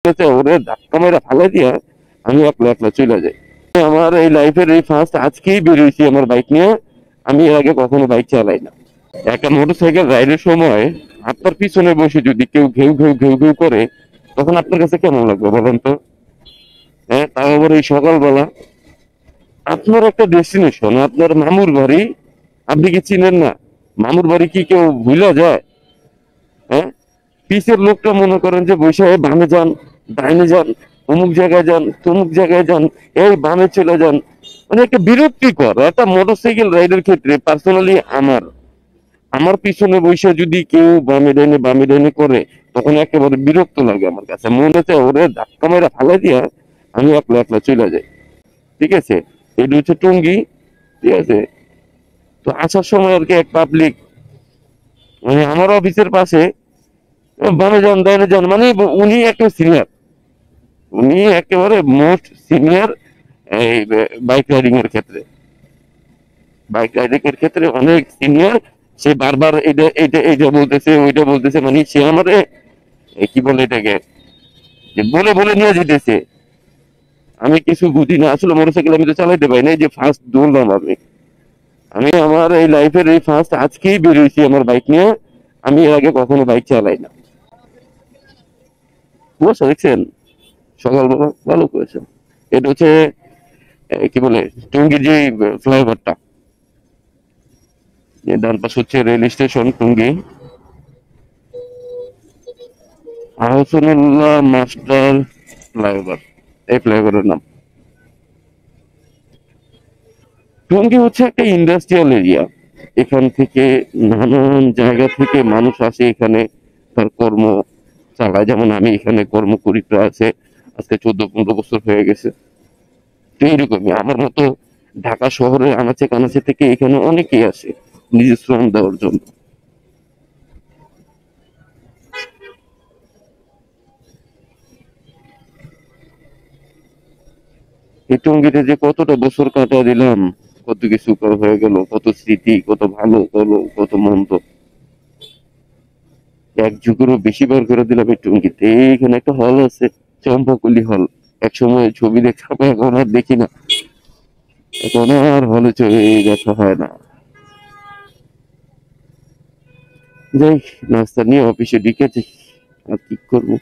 ওরে ধাক্কা মেরে ফালাই দিয়া আমি একলা একলা চলে যাই। আমার এই লাইফের এই ফার্স্ট আজকেই বেরিয়েছি আমার বাইক নিয়ে। আমি এর আগে কখনো বাইক চালাই না। একটা মোটরসাইকেল রাইডের সময় আপনার পিছনে বসে যদি কেউ ঘেউ ঘেউ ঘেউ ঘেউ করে, তখন আপনার কাছে কেমন লাগবে বলেন তো? হ্যাঁ, তাও আবার এই সকালবেলা। আপনার একটা ডেস্টিনেশন, আপনার মামুর বাড়ি, আপনি কি চিনেন না? মামুর বাড়ি কি কেউ ভুলে যায়? হ্যাঁ, পিছের লোকটা মনে করেন যে বসে বামে যান, ডাইনে যান, অমুক জায়গায় যান, তমুক জায়গায় যান, এই বামে চলে যান। মানে একটা বিরক্তিকর একটা মোটরসাইকেল রাইডের ক্ষেত্রে পার্সোনালি আমার আমার পিছনে বসে যদি কেউ বামে ডাইনে করে, তখন একেবারে বিরক্ত লাগে আমার কাছে। মনে হচ্ছে ওরে ধাক্কা মেরে ফালাই দিয়া আমি একলা একলা চলে যাই। ঠিক আছে, এটা হচ্ছে টঙ্গী। ঠিক আছে, তো আসার সময় আর কি এক পাবলিক, মানে আমার অফিসের পাশে, বামে যান ডাইনে যান, মানে উনি একটা সিনিয়র, উনি একেবারে মোস্ট সিনিয়র এই বাইক রাইডিং এর ক্ষেত্রে। বাইক রাইডিং এর ক্ষেত্রে অনেক সিনিয়র। সে বারবার এটা এটা এটা বলতেছে, ওইটা বলতেছে, মানে সে আমারে কি বলে এটাকে, যে বলে বলে নিয়ে যেতেছে। আমি কিছু বুঝি না আসলে, মোটরসাইকেল আমি তো চালাইতে পারি না, এই যে ফার্স্ট দৌড়লাম আমি। আমি আমার এই লাইফের এই ফার্স্ট আজকেই বেরিয়েছি আমার বাইক নিয়ে। আমি এর আগে কখনো বাইক চালাই না। বুঝছো, দেখছেন সকালবেলা ভালো করেছেন। এটা হচ্ছে কি বলে, টঙ্গীর যে ফ্লাইওভারটা, ডান পাশ হচ্ছে rail station Tongi, Ahsanullah master flyover, এই ফ্লাইওভারের নাম। টঙ্গী হচ্ছে একটা ইন্ডাস্ট্রিয়াল এরিয়া। এখান থেকে নানান জায়গা থেকে মানুষ আসে এখানে তার কর্ম চালায়। যেমন আমি এখানে কর্ম করি প্রায় আছে আজকে 14-15 বছর হয়ে গেছে। তো এইরকমই আমার মতো ঢাকা শহরের আনাচে কানাচে থেকে এখানে অনেকেই আসে নিজের শ্রম দেওয়ার জন্য। এই টঙ্গীতে যে কতটা বছর কাটা দিলাম, কত কিছু হয়ে গেল, কত স্মৃতি, কত ভালো কত কত মন্দ, এক যুগেরও বেশি বার করে দিলাম এই টঙ্গীতে। এইখানে একটা হল আছে, চম্পাকলি হল। এক সময় ছবি দেখতাম, এখন আর দেখি না। এখন আর হলে ছবি দেখা হয় না। যাই, নাস্তা নিয়ে অফিসে ঢুকেছি, আর কি করবো।